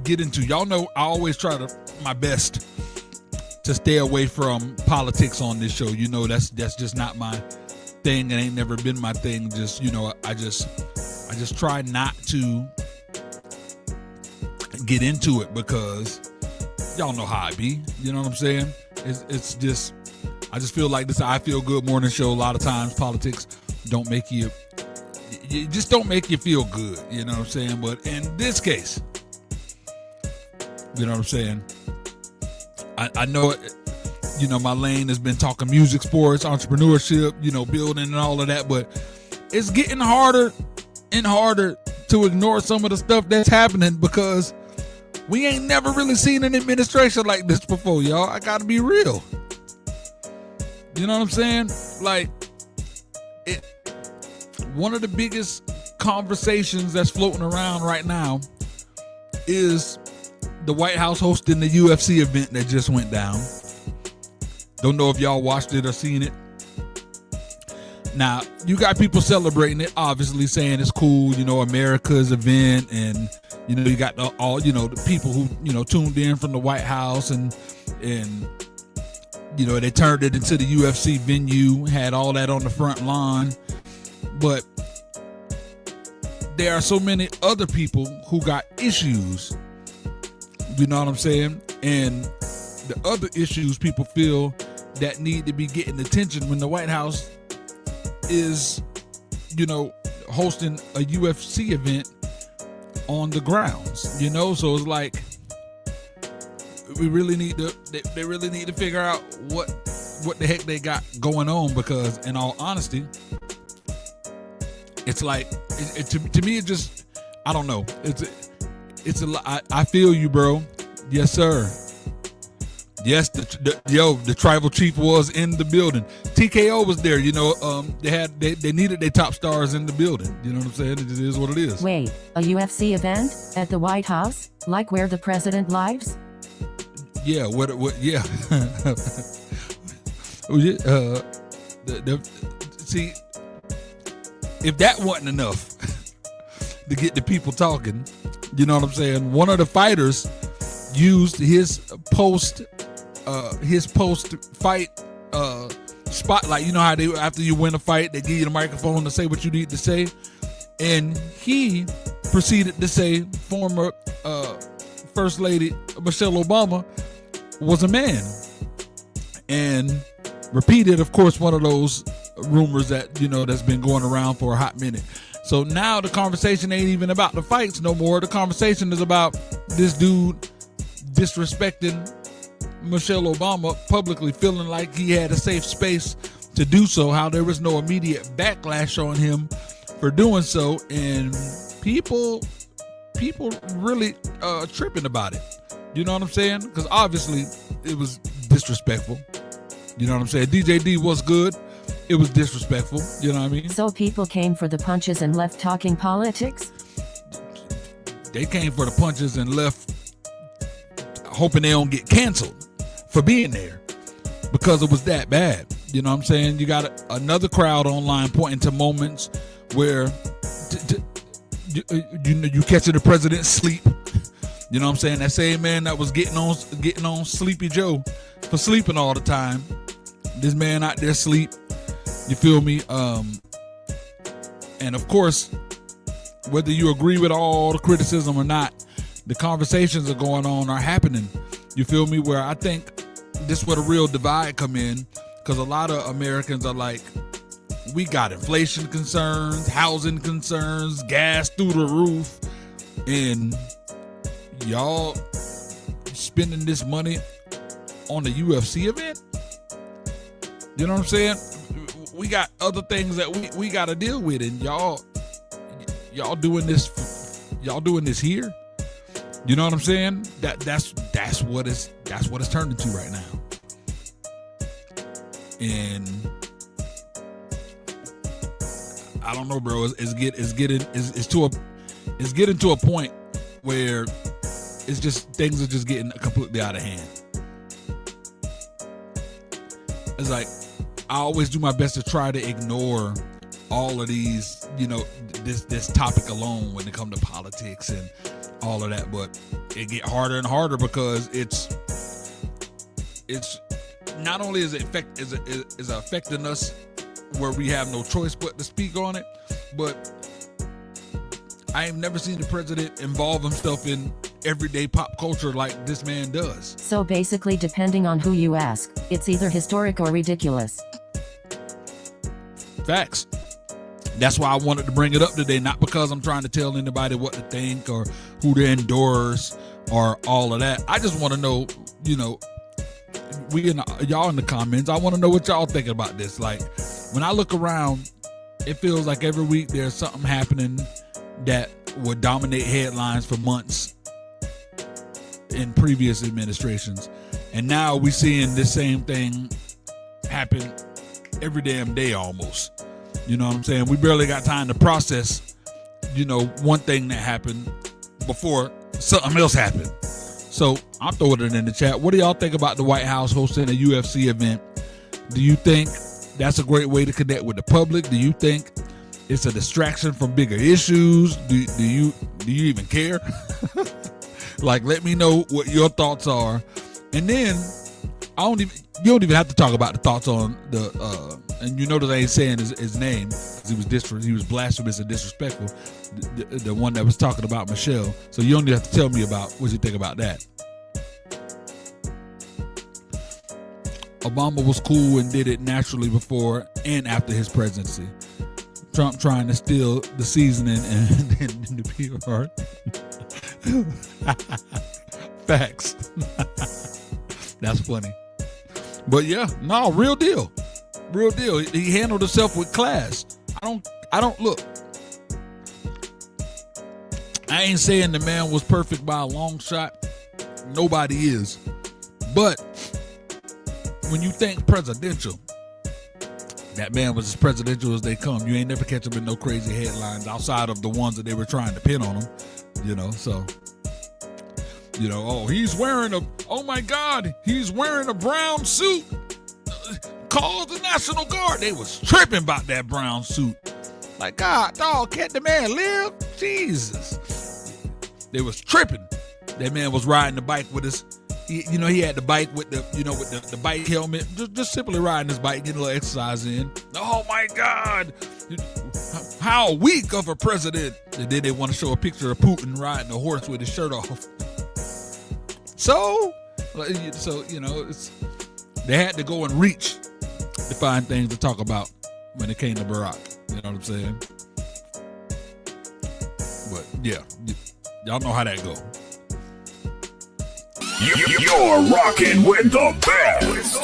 get into. Y'all know I always try my best to stay away from politics on this show. You know, that's just not my thing. It ain't never been my thing. Just, you know, I just try not to get into it because y'all know how I be. You know what I'm saying? It's just, I just feel like this I Feel Good morning show. A lot of times politics don't make you just don't make you feel good. You know what I'm saying? But in this case, you know what I'm saying? I know it, you know, my lane has been talking music, sports, entrepreneurship, you know, building and all of that, but it's getting harder and harder to ignore some of the stuff that's happening because we ain't never really seen an administration like this before, y'all. I gotta be real. You know what I'm saying? Like, one of the biggest conversations that's floating around right now is the White House hosting the UFC event that just went down. Don't know if y'all watched it or seen it. Now, you got people celebrating it, obviously saying it's cool, you know, America's event, and you know, you got the people who, you know, tuned in from the White House and you know, they turned it into the UFC venue, had all that on the front lawn. But there are so many other people who got issues. You know what I'm saying? And the other issues people feel that need to be getting attention when the White House is, you know, hosting a UFC event on the grounds, you know? So it's like, they really need to figure out what the heck they got going on, because in all honesty, it's like, to me, it just, I don't know. It's a lot. I feel you, bro. Yes, sir. Yes, the tribal chief was in the building. TKO was there. You know, they needed their top stars in the building. You know what I'm saying? It just is what it is. Wait, a UFC event at the White House, like where the president lives? Yeah. What? Yeah. See, if that wasn't enough to get the people talking, you know what I'm saying? One of the fighters used his post fight spotlight. You know how they, after you win a fight, they give you the microphone to say what you need to say, and he proceeded to say former First Lady Michelle Obama was a man, and repeated, of course, one of those rumors that, you know, that's been going around for a hot minute. So now the conversation ain't even about the fights no more. The conversation is about this dude disrespecting Michelle Obama publicly, feeling like he had a safe space to do so, how there was no immediate backlash on him for doing so, and people really tripping about it. You know what I'm saying? Because obviously it was disrespectful. You know what I'm saying? DJD was good. It was disrespectful. You know what I mean? So people came for the punches and left talking politics? They came for the punches and left hoping they don't get canceled for being there, because it was that bad. You know what I'm saying? You got another crowd online pointing to moments where you catching the president sleep. You know what I'm saying? That same man that was getting on Sleepy Joe for sleeping all the time. This man out there sleep. You feel me? And of course, whether you agree with all the criticism or not, the conversations are going on, are happening. You feel me? Where I think this is where the real divide come in, because a lot of Americans are like, we got inflation concerns, housing concerns, gas through the roof, and y'all spending this money on the UFC event? You know what I'm saying? We got other things that we got to deal with, and y'all doing this here. You know what I'm saying? That's what it's turned into right now. And I don't know, bro. It's getting to a point where it's just, things are just getting completely out of hand. It's like, I always do my best to try to ignore all of these, you know, this topic alone when it comes to politics and all of that, but it get harder and harder because it's not only is it affecting us where we have no choice but to speak on it, but I have never seen the president involve himself in everyday pop culture like this man does. So basically, depending on who you ask, it's either historic or ridiculous. Facts. That's why I wanted to bring it up today, not because I'm trying to tell anybody what to think or who to endorse or all of that. I just want to know, y'all in the comments, I want to know what y'all thinking about this. Like, when I look around, it feels like every week there's something happening that would dominate headlines for months in previous administrations. And now we're seeing this same thing happen every damn day almost. You know what I'm saying? We barely got time to process, one thing that happened before something else happened. So I'm throwing it in the chat. What do y'all think about the White House hosting a UFC event? Do you think that's a great way to connect with the public? Do you think it's a distraction from bigger issues? Do you even care? Like, let me know what your thoughts are. And then you don't even have to talk about the thoughts on the and you notice I ain't saying his name because he was blasphemous and disrespectful, the one that was talking about Michelle. So you don't even have to tell me about what you think about that. Obama was cool and did it naturally before and after his presidency. Trump trying to steal the seasoning and the PR. Facts. That's funny. But yeah, no, real deal. Real deal. He handled himself with class. I don't look. I ain't saying the man was perfect by a long shot. Nobody is. But when you think presidential, that man was as presidential as they come. You ain't never catch him in no crazy headlines outside of the ones that they were trying to pin on him. So, oh my God, he's wearing a brown suit. Call the National Guard. They was tripping about that brown suit. Like, God, dog, can't the man live? Jesus. They was tripping. That man was riding the bike with his, he had the bike with the bike helmet, just simply riding his bike, getting a little exercise in. Oh my God. How weak of a president. And then they want to show a picture of Putin riding a horse with his shirt off. So they had to go and reach to find things to talk about when it came to Barack. You know what I'm saying? But yeah, y'all know how that go. You're rocking with the best.